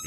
The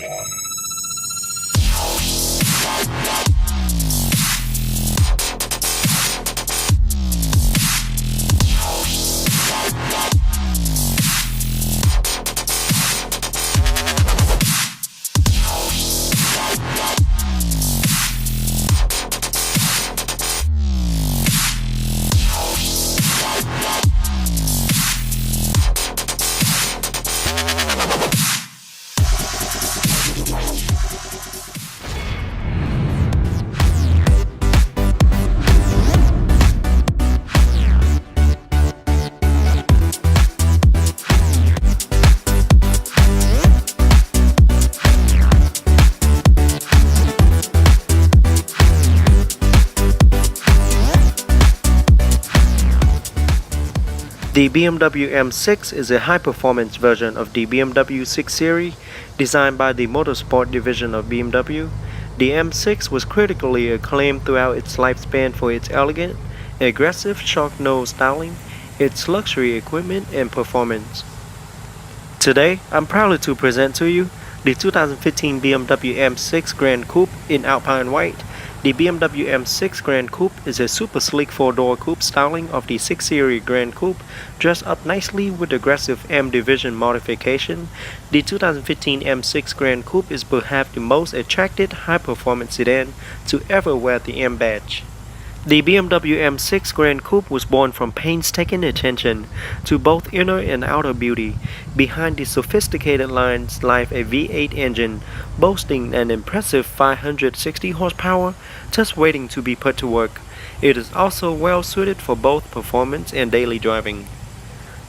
BMW M6 is a high-performance version of the BMW 6 Series designed by the Motorsport division of BMW. The M6 was critically acclaimed throughout its lifespan for its elegant, aggressive shark nose styling, its luxury equipment, and performance. Today, I'm proud to present to you the 2015 BMW M6 Gran Coupe in Alpine White. The BMW M6 Gran Coupe is a super sleek 4-door coupe styling of the 6 Series Gran Coupe, dressed up nicely with aggressive M Division modification. The 2015 M6 Gran Coupe is perhaps the most attractive high-performance sedan to ever wear the M badge. The BMW M6 Gran Coupe was born from painstaking attention to both inner and outer beauty. Behind the sophisticated lines lies a V8 engine boasting an impressive 560 horsepower, just waiting to be put to work. It is also well suited for both performance and daily driving.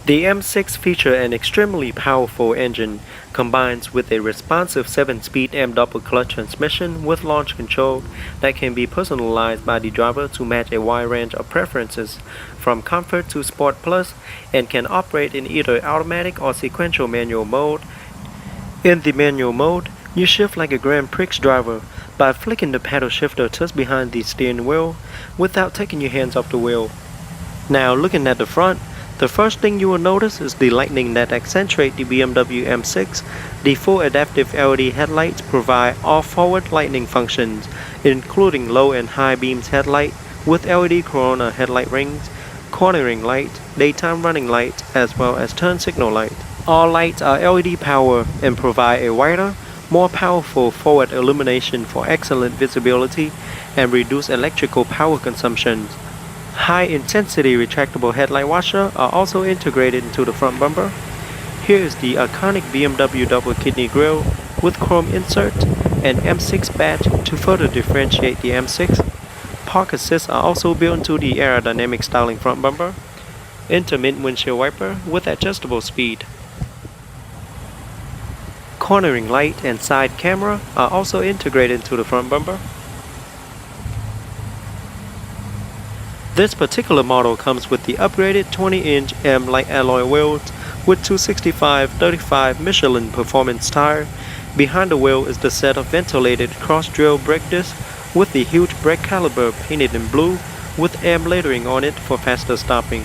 The M6 features an extremely powerful engine, combined with a responsive 7-speed M double-clutch transmission with launch control that can be personalized by the driver to match a wide range of preferences, from comfort to Sport Plus, and can operate in either automatic or sequential manual mode. In the manual mode, you shift like a Grand Prix driver by flicking the paddle shifter just behind the steering wheel without taking your hands off the wheel. Now looking at the front, the first thing you will notice is the lighting that accentuate the BMW M6. The full adaptive LED headlights provide all forward lighting functions, including low and high beams headlight with LED corona headlight rings, cornering light, daytime running light, as well as turn signal light. All lights are LED power and provide a wider, more powerful forward illumination for excellent visibility and reduced electrical power consumption. High-intensity retractable headlight washer are also integrated into the front bumper. Here is the iconic BMW double kidney grille with chrome insert and M6 badge to further differentiate the M6. Park assists are also built into the aerodynamic styling front bumper. Intermittent windshield wiper with adjustable speed. Cornering light and side camera are also integrated into the front bumper. This particular model comes with the upgraded 20-inch M light alloy wheels with 265/35 Michelin performance tire. Behind the wheel is the set of ventilated cross-drill brake discs with the huge brake caliper painted in blue with M lettering on it for faster stopping.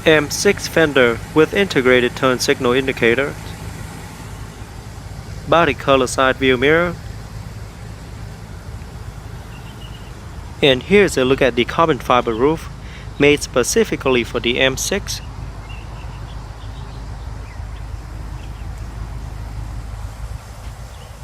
M6 fender with integrated turn signal indicator. Body color side view mirror. And here's a look at the carbon fiber roof made specifically for the M6.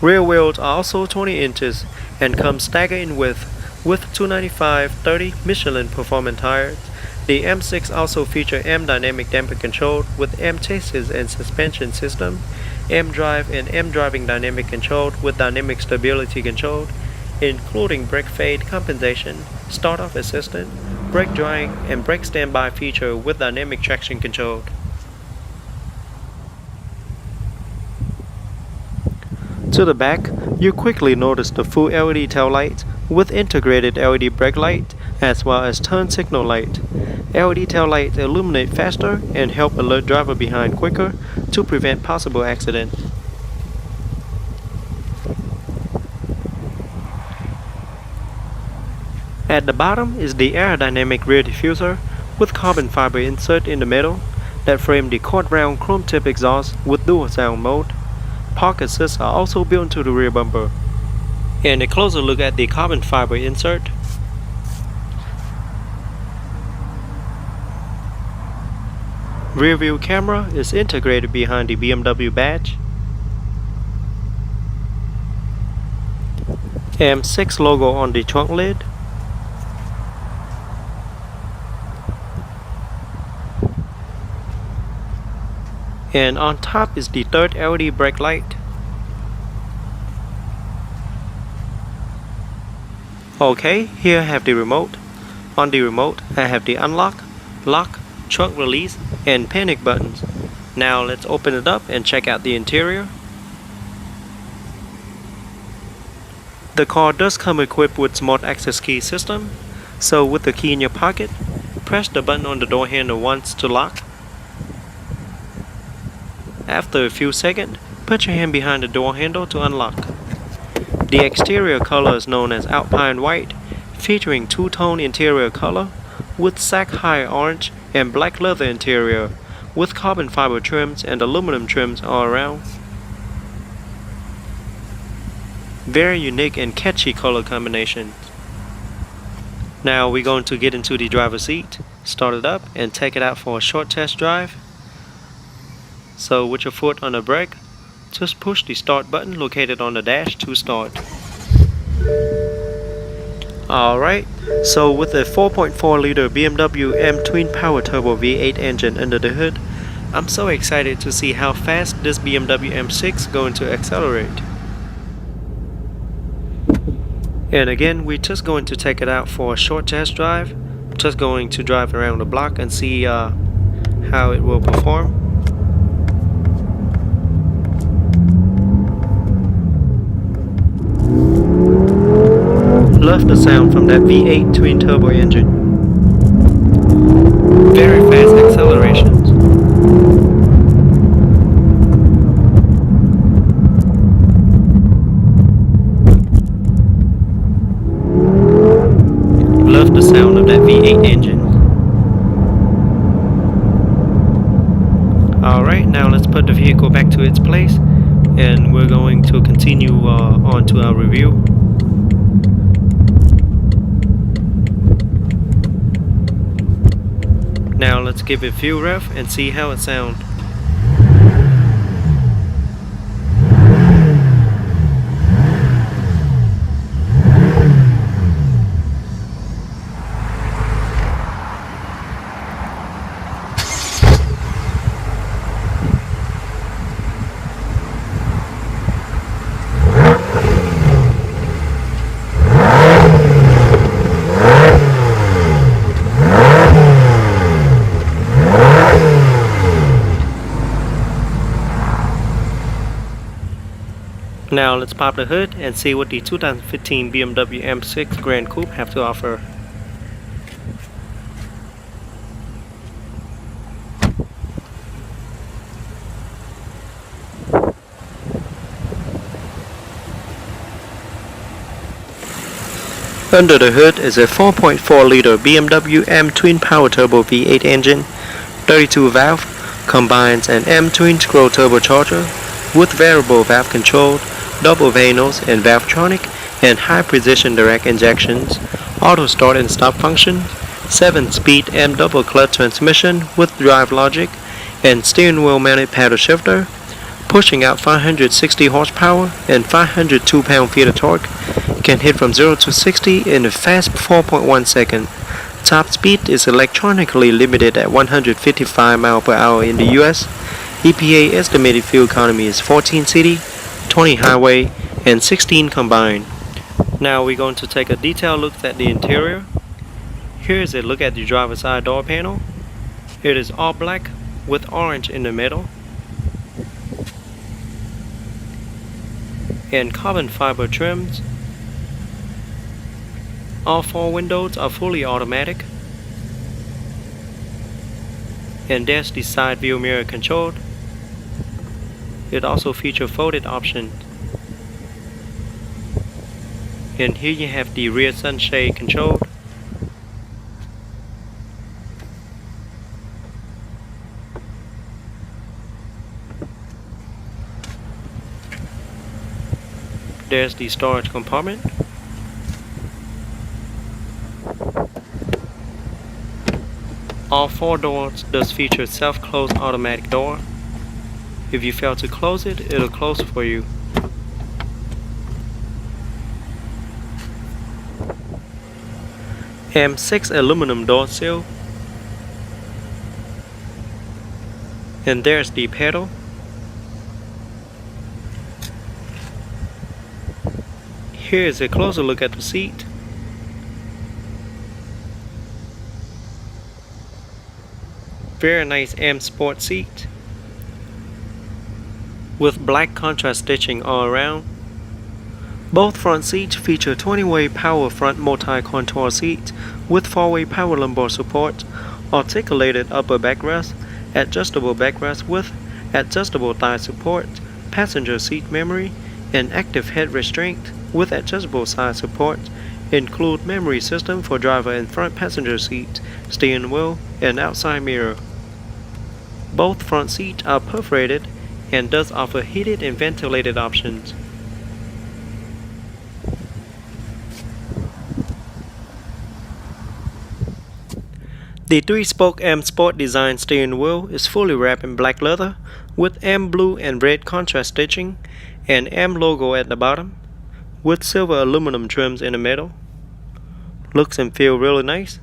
Rear wheels are also 20 inches and come staggered in width with 295/30 Michelin performance tires. The M6 also features M dynamic damper control with M chassis and suspension system, M drive and M driving dynamic control with dynamic stability control, including brake fade compensation, start-off assistant, brake drying, and brake standby feature with dynamic traction control. To the back, you quickly notice the full LED tail light with integrated LED brake light as well as turn signal light. LED tail lights illuminate faster and help alert driver behind quicker to prevent possible accident. At the bottom is the aerodynamic rear diffuser with carbon fiber insert in the middle that frame the quad-round chrome tip exhaust with dual sound mode. Park assists are also built into the rear bumper. And a closer look at the carbon fiber insert. Rear view camera is integrated behind the BMW badge. M6 logo on the trunk lid. And on top is the third LED brake light. Okay, here I have the remote. On the remote, I have the unlock, lock, trunk release, and panic buttons. Now let's open it up and check out the interior. The car does come equipped with smart access key system. So with the key in your pocket, press the button on the door handle once to lock. After a few seconds, put your hand behind the door handle to unlock. The exterior color is known as Alpine White, featuring two-tone interior color with Sac-High orange and black leather interior with carbon fiber trims and aluminum trims all around. Very unique and catchy color combination. Now we're going to get into the driver's seat, start it up and take it out for a short test drive. So with your foot on the brake, just push the start button located on the dash to start. Alright, so with a 4.4 liter BMW M twin power turbo V8 engine under the hood, I'm so excited to see how fast this BMW M6 going to accelerate. And again, we're just going to take it out for a short test drive. Just going to drive around the block and see how it will perform. Love the sound from that V8 twin turbo engine. Very fast accelerations. Love the sound of that V8 engine. Alright, now let's put the vehicle back to its place and we're going to continue on to our review. Now let's give it a few revs and see how it sounds. Now let's pop the hood and see what the 2015 BMW M6 Gran Coupe have to offer. Under the hood is a 4.4 liter BMW M twin power turbo V8 engine, 32 valve, combines an M twin scroll turbocharger with variable valve control, double vanos and Valvetronic, and high precision direct injections, auto start and stop function, 7-speed M double clutch transmission with drive logic, and steering wheel mounted paddle shifter, pushing out 560 horsepower and 502 pound-feet of torque, can hit from 0 to 60 in a fast 4.1 second. Top speed is electronically limited at 155 miles per hour in the US. EPA estimated fuel economy is 14 city, 20 highway, and 16 combined. Now we're going to take a detailed look at the interior. Here's a look at the driver's side door panel. It is all black with orange in the middle, and carbon fiber trims. All 4 windows are fully automatic, and there's the side view mirror control. It also features folded option. And here you have the rear sunshade control. There's the storage compartment. All 4 doors does feature self-close automatic door. If you fail to close it, it'll close for you. M6 aluminum door sill. And there's the pedal. Here's a closer look at the seat. Very nice M Sport seat with black contrast stitching all around. Both front seats feature 20-way power front multi-contour seats with 4-way power lumbar support, articulated upper backrest, adjustable backrest with adjustable thigh support, passenger seat memory, and active head restraint with adjustable side support. Include memory system for driver and front passenger seat, steering wheel, and outside mirror. Both front seats are perforated and does offer heated and ventilated options. The 3-spoke M Sport design steering wheel is fully wrapped in black leather with M blue and red contrast stitching and M logo at the bottom with silver aluminum trims in the middle. Looks and feel really nice.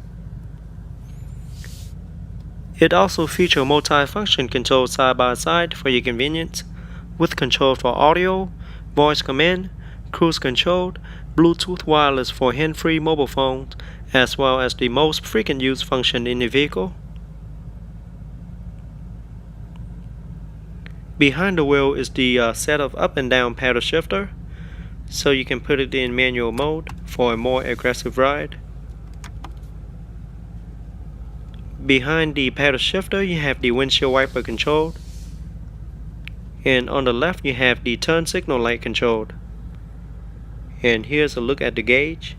It also features multi-function controls side by side for your convenience, with control for audio, voice command, cruise control, Bluetooth wireless for hand-free mobile phones, as well as the most frequent used function in the vehicle. Behind the wheel is the set of up and down paddle shifter, so you can put it in manual mode for a more aggressive ride. Behind the paddle shifter you have the windshield wiper control, and on the left you have the turn signal light control. And here's a look at the gauge.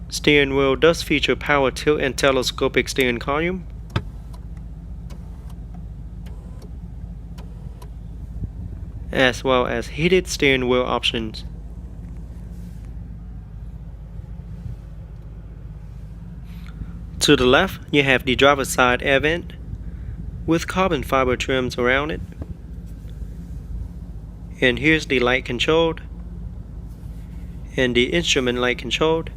Steering wheel does feature power tilt and telescopic steering column. As well as heated steering wheel options. To the left, you have the driver's side air vent with carbon fiber trims around it. And here's the light controlled and the instrument light controlled.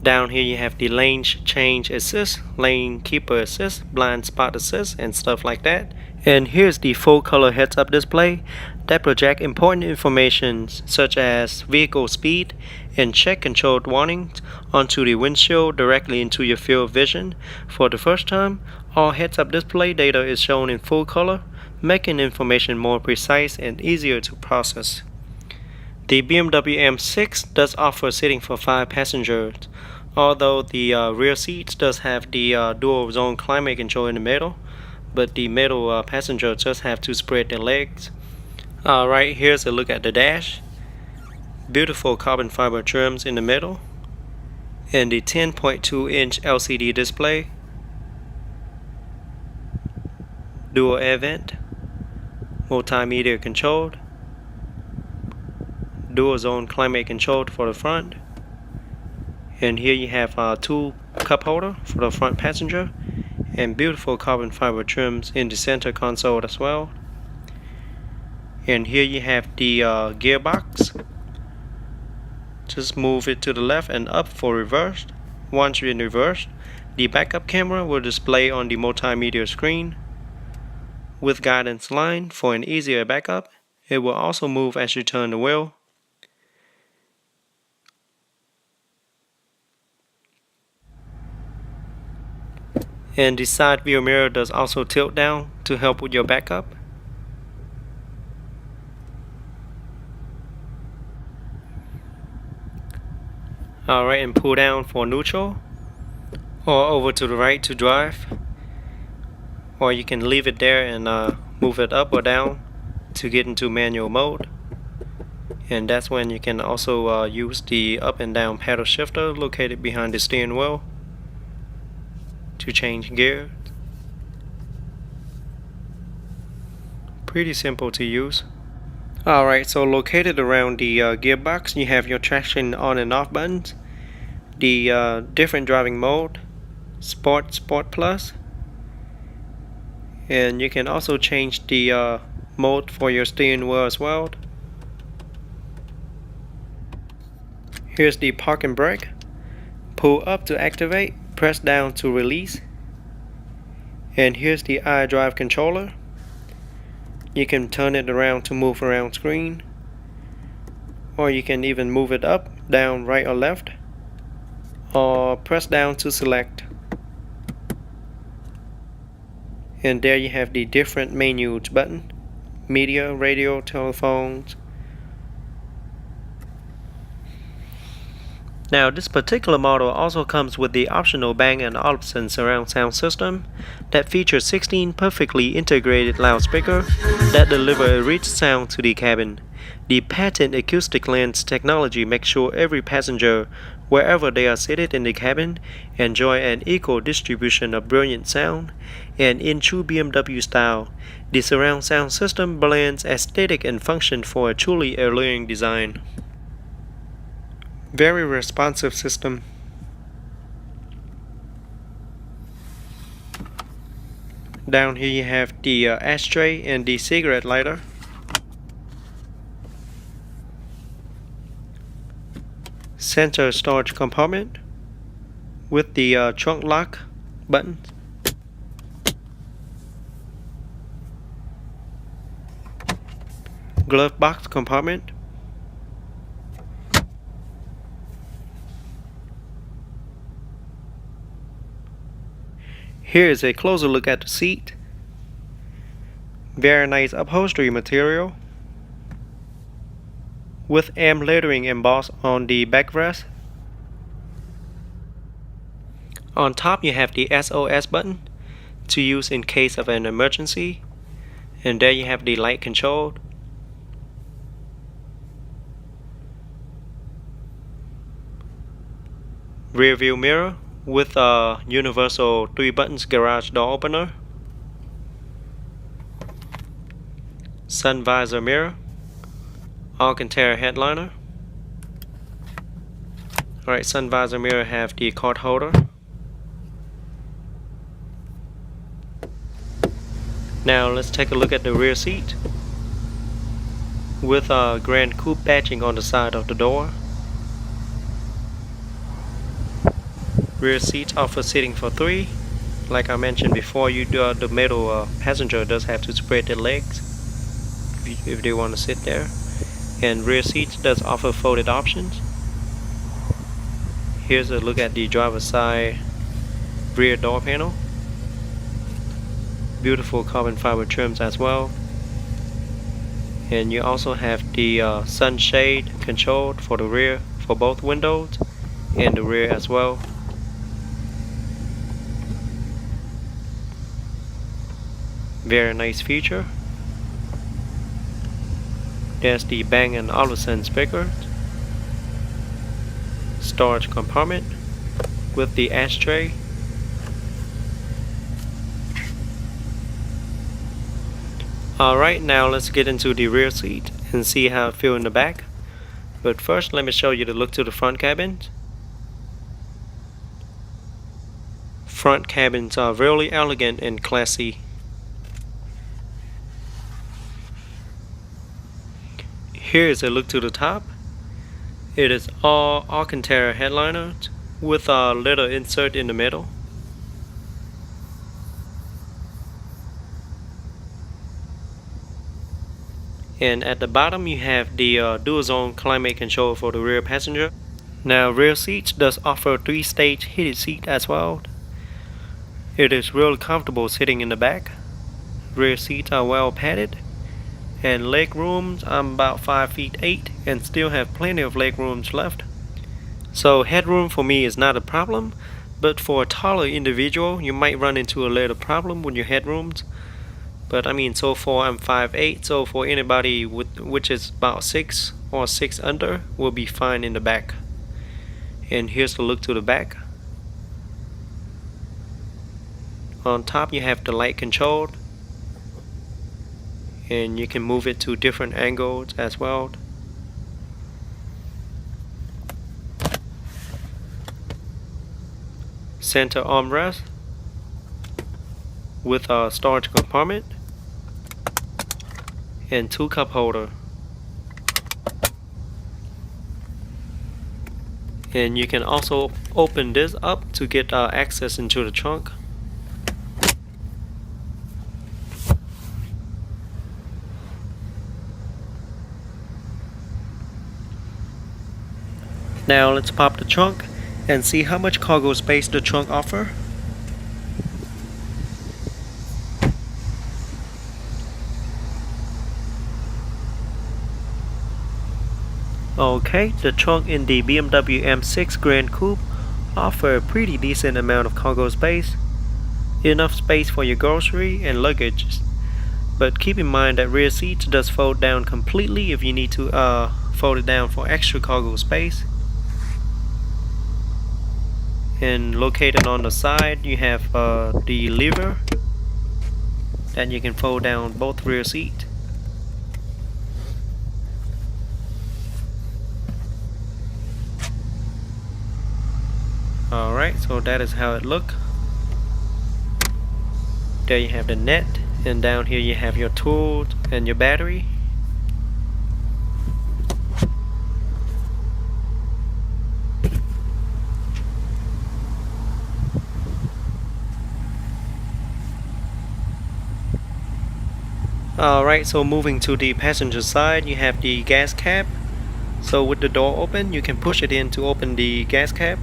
Down here you have the lane change assist, lane keeper assist, blind spot assist, and stuff like that. And here's the full color heads-up display that project important information such as vehicle speed and check controlled warnings onto the windshield directly into your field of vision. For the first time, all heads-up display data is shown in full color, making information more precise and easier to process. The BMW M6 does offer seating for 5 passengers, although the rear seats does have the dual zone climate control in the middle, but the middle passenger just have to spread their legs. Alright, here's a look at the dash. Beautiful carbon fiber trims in the middle, and the 10.2-inch LCD display. Dual air vent, multimedia controlled, dual zone climate controlled for the front. And here you have 2 cup holder for the front passenger, and beautiful carbon fiber trims in the center console as well. And here you have the gearbox. Just move it to the left and up for reverse. Once you're in reverse, the backup camera will display on the multimedia screen with guidance line for an easier backup. It will also move as you turn the wheel. And the side view mirror does also tilt down to help with your backup. Alright, and pull down for neutral, or over to the right to drive, or you can leave it there and move it up or down to get into manual mode. And that's when you can also use the up and down paddle shifter located behind the steering wheel to change gear. Pretty simple to use. Alright, so located around the gearbox, you have your traction on and off buttons, the different driving mode, Sport, Sport Plus, and you can also change the mode for your steering wheel as well. Here's the park and brake. Pull up to activate, press down to release. And here's the iDrive controller. You can turn it around to move around screen, or you can even move it up, down, right or left, or press down to select. And there you have the different menus button: media, radio, telephones. Now this particular model also comes with the optional Bang & Olufsen surround sound system that features 16 perfectly integrated loudspeakers that deliver a rich sound to the cabin. The patent acoustic lens technology makes sure every passenger, wherever they are seated in the cabin, enjoy an equal distribution of brilliant sound. And in true BMW style, the surround sound system blends aesthetic and function for a truly alluring design. Very responsive system. Down here you have the ashtray and the cigarette lighter. Center storage compartment with the trunk lock button. Glove box compartment. Here is a closer look at the seat. Very nice upholstery material with M lettering embossed on the backrest. On top you have the SOS button to use in case of an emergency, and there you have the light control. Rear view mirror with a universal 3 buttons garage door opener. Sun visor mirror. Alcantara headliner. Alright, sun visor mirror have the card holder. Now let's take a look at the rear seat with a Gran Coupe badging on the side of the door. Rear seats offer seating for 3. Like I mentioned before, the middle passenger does have to spread their legs if they want to sit there. And rear seats does offer folded options. Here's a look at the driver's side rear door panel. Beautiful carbon fiber trims as well. And you also have the sunshade control for the rear, for both windows and the rear as well. Very nice feature. There's the Bang & Olufsen speaker. Storage compartment with the ashtray. Alright, now let's get into the rear seat and see how it feels in the back. But first let me show you the look to the front cabin. Front cabins are really elegant and classy. Here is a look to the top. It is all Alcantara headliner with a little insert in the middle. And at the bottom you have the dual zone climate control for the rear passenger. Now rear seats does offer 3-stage heated seat as well. It is really comfortable sitting in the back. Rear seats are well padded. And leg rooms, I'm about 5 feet 8 and still have plenty of leg rooms left. So headroom for me is not a problem, but for a taller individual you might run into a little problem with your headrooms. But I mean, so far I'm 5'8", so for anybody which is about 6 or 6 under will be fine in the back. And here's the look to the back. On top you have the light control. and you can move it to different angles as well. Center armrest with a storage compartment and 2 cup holder. And you can also open this up to get access into the trunk. Now let's pop the trunk and see how much cargo space the trunk offers. Okay, the trunk in the BMW M6 Gran Coupe offers a pretty decent amount of cargo space, enough space for your grocery and luggage. But keep in mind that rear seats does fold down completely if you need to fold it down for extra cargo space. And located on the side, you have the lever that you can fold down both rear seats. Alright, so that is how it looks. There you have the net, and down here you have your tools and your battery. Alright, so moving to the passenger side, you have the gas cap. So with the door open, you can push it in to open the gas cap.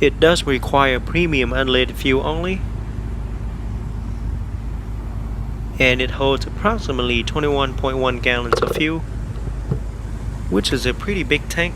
It does require premium unleaded fuel only, and it holds approximately 21.1 gallons of fuel, which is a pretty big tank.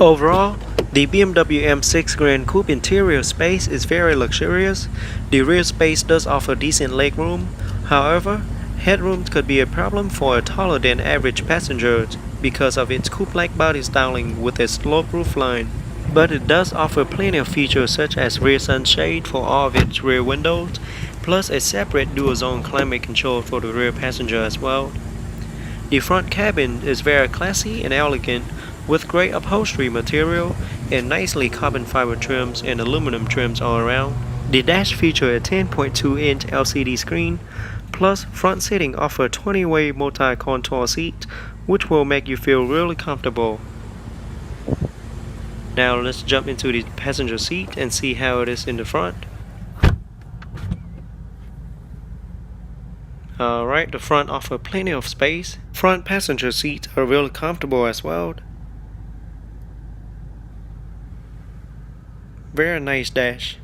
Overall, the BMW M6 Gran Coupe interior space is very luxurious. The rear space does offer decent legroom. However, headroom could be a problem for a taller than average passenger because of its coupe-like body styling with a sloped roofline. But it does offer plenty of features such as rear sunshade for all of its rear windows, plus a separate dual-zone climate control for the rear passenger as well. The front cabin is very classy and elegant, with great upholstery material and nicely carbon fiber trims and aluminum trims all around. The dash features a 10.2-inch LCD screen, plus front seating offers 20-way multi-contour seats, which will make you feel really comfortable. Now let's jump into the passenger seat and see how it is in the front. Alright, the front offers plenty of space. Front passenger seats are really comfortable as well. Very nice dash.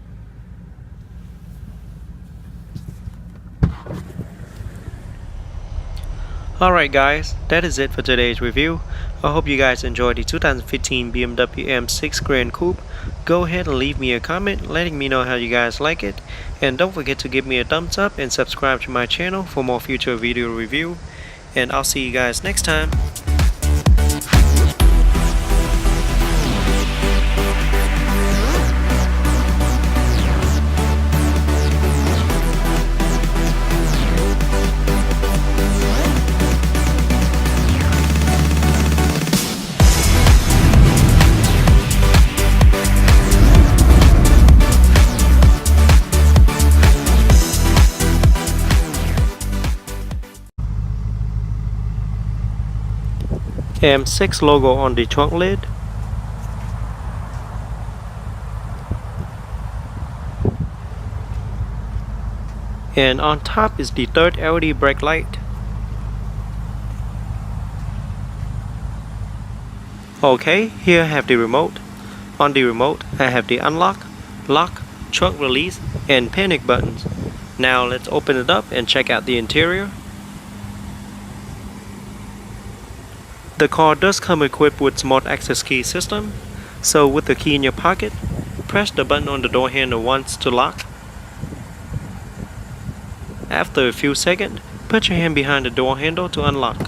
Alright guys, that is it for today's review. I hope you guys enjoyed the 2015 BMW M6 Gran Coupe. Go ahead and leave me a comment letting me know how you guys like it. And don't forget to give me a thumbs up and subscribe to my channel for more future video review. And I'll see you guys next time. M6 logo on the trunk lid. And on top is the third LED brake light. Okay, here I have the remote. On the remote I have the unlock, lock, trunk release and panic buttons. Now let's open it up and check out the interior. The car does come equipped with smart access key system, so with the key in your pocket, press the button on the door handle once to lock. After a few seconds, put your hand behind the door handle to unlock.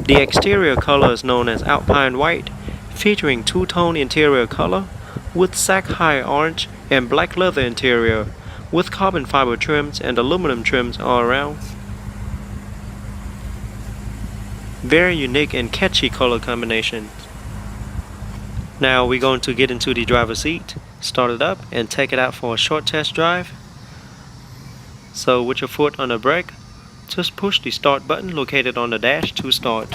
The exterior color is known as Alpine White, featuring two-tone interior color with sack high orange and black leather interior, with carbon fiber trims and aluminum trims all around. Very unique and catchy color combinations. Now we're going to get into the driver's seat, start it up and take it out for a short test drive. So with your foot on the brake, just push the start button located on the dash to start.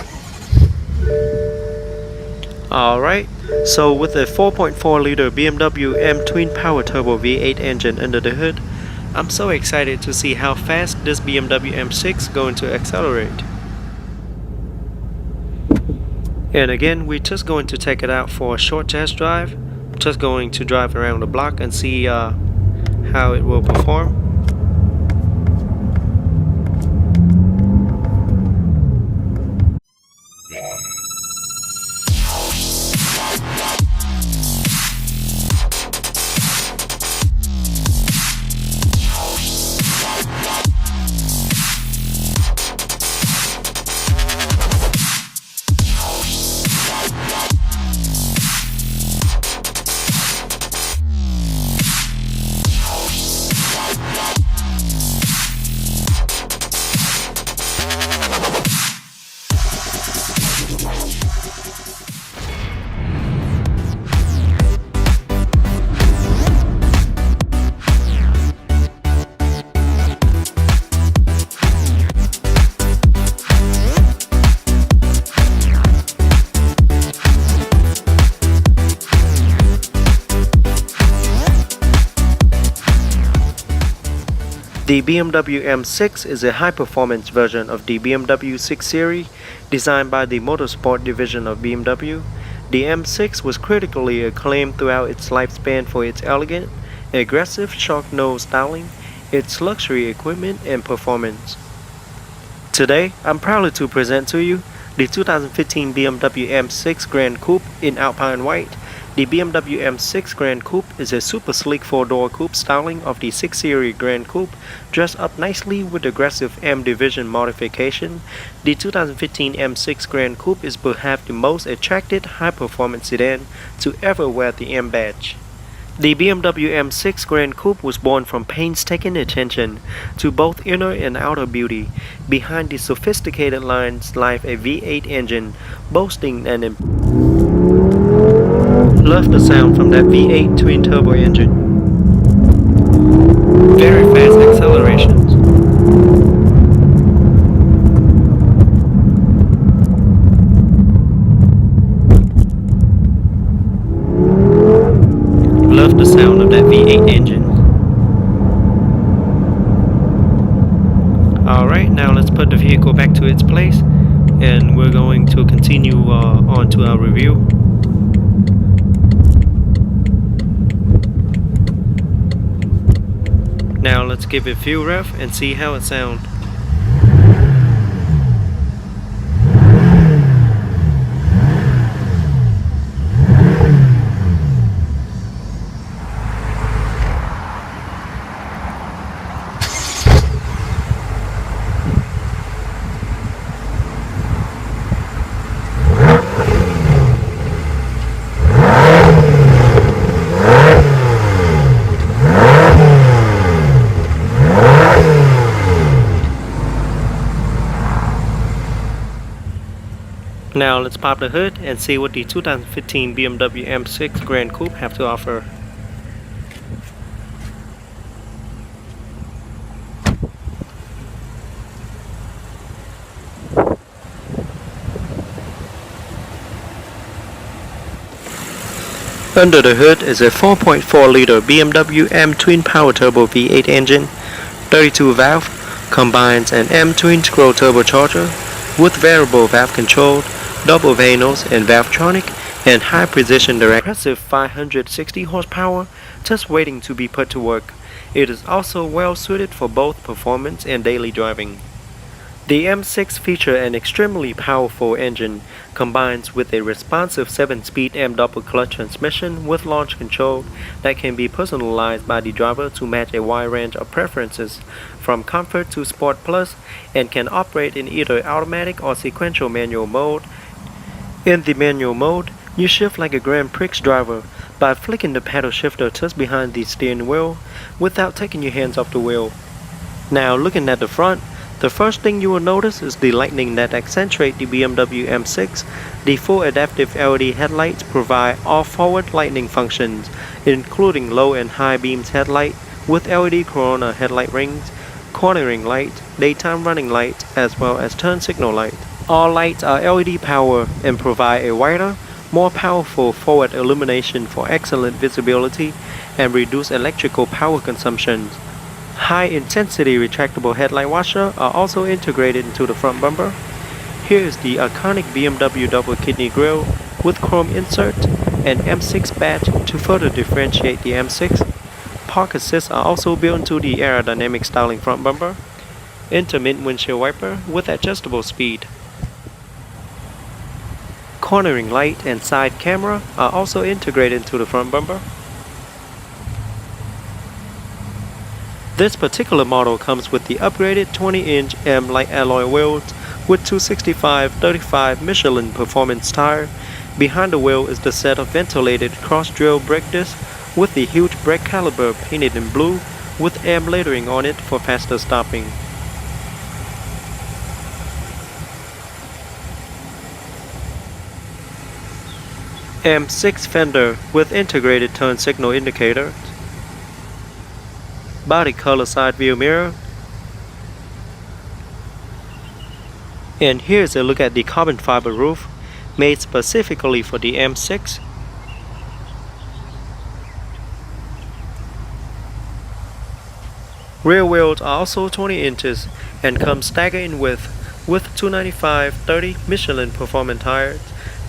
Alright, so with a 4.4 liter BMW M twin power turbo V8 engine under the hood, I'm so excited to see how fast this BMW M6 going to accelerate. And again, we're just going to take it out for a short test drive. Just going to drive around the block and see how it will perform. The BMW M6 is a high-performance version of the BMW 6 Series designed by the motorsport division of BMW. The M6 was critically acclaimed throughout its lifespan for its elegant, aggressive shark nose styling, its luxury equipment and performance. Today, I'm proud to present to you the 2015 BMW M6 Gran Coupe in Alpine White. The BMW M6 Gran Coupe is a super sleek 4-door coupe styling of the 6 Series Gran Coupe, dressed up nicely with aggressive M Division modification. The 2015 M6 Gran Coupe is perhaps the most attractive high-performance sedan to ever wear the M badge. The BMW M6 Gran Coupe was born from painstaking attention to both inner and outer beauty. Behind the sophisticated lines lies a V8 engine boasting an Love the sound from that V8 twin turbo engine. Very fast accelerations. Love the sound of that V8 engine. Alright, now let's put the vehicle back to its place and we're going to continue on to our review. Now let's give it fuel rev and see how it sounds. Now let's pop the hood and see what the 2015 BMW M6 Gran Coupe have to offer. Under the hood is a 4.4 liter BMW M twin power turbo V8 engine, 32 valve, combines an M twin scroll turbocharger with variable valve control, double vanos and Valvetronic, and high precision direct. Impressive 560 horsepower, just waiting to be put to work. It is also well suited for both performance and daily driving. The M6 features an extremely powerful engine, combines with a responsive 7-speed M double clutch transmission with launch control that can be personalized by the driver to match a wide range of preferences, from comfort to sport plus, and can operate in either automatic or sequential manual mode. In the manual mode, you shift like a Grand Prix driver, by flicking the paddle shifter just behind the steering wheel without taking your hands off the wheel. Now looking at the front, the first thing you will notice is the lighting that accentuate the BMW M6. The full adaptive LED headlights provide all forward lighting functions, including low and high beams headlight with LED corona headlight rings, cornering light, daytime running light, as well as turn signal light. All lights are LED power and provide a wider, more powerful forward illumination for excellent visibility and reduced electrical power consumption. High-intensity retractable headlight washer are also integrated into the front bumper. Here is the iconic BMW double kidney grille with chrome insert and M6 badge to further differentiate the M6. Park assists are also built into the aerodynamic styling front bumper. Intermittent windshield wiper with adjustable speed. Cornering light and side camera are also integrated into the front bumper. This particular model comes with the upgraded 20-inch M-Light alloy wheels with 265/35 Michelin performance tire. Behind the wheel is the set of ventilated cross-drill brake discs with the huge brake caliper painted in blue with M lettering on it for faster stopping. M6 fender with integrated turn signal indicator. Body color side view mirror. And here's a look at the carbon fiber roof made specifically for the M6. Rear wheels are also 20 inches and come staggered in width with 295/30 Michelin performance tires.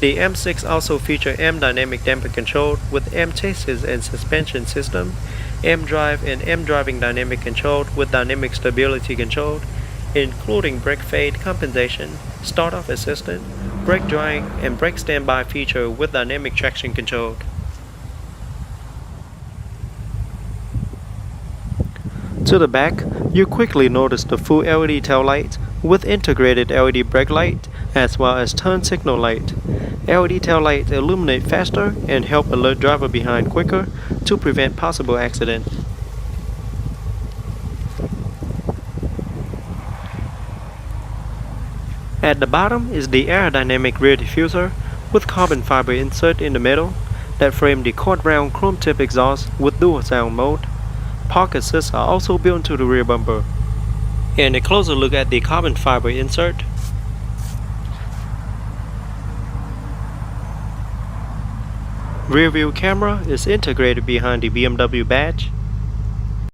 The M6 also features M dynamic damper control with M chassis and suspension system, M drive and M driving dynamic control with dynamic stability control, including brake fade compensation, start-off assistant, brake drying, and brake standby feature with dynamic traction control. To the back, you quickly notice the full LED tail light with integrated LED brake light as well as turn signal light. LED tail lights illuminate faster and help alert driver behind quicker to prevent possible accident. At the bottom is the aerodynamic rear diffuser with carbon fiber insert in the middle that frame the quad round chrome tip exhaust with dual sound mode. Park assists are also built into the rear bumper. And a closer look at the carbon fiber insert. Rear view camera is integrated behind the BMW badge.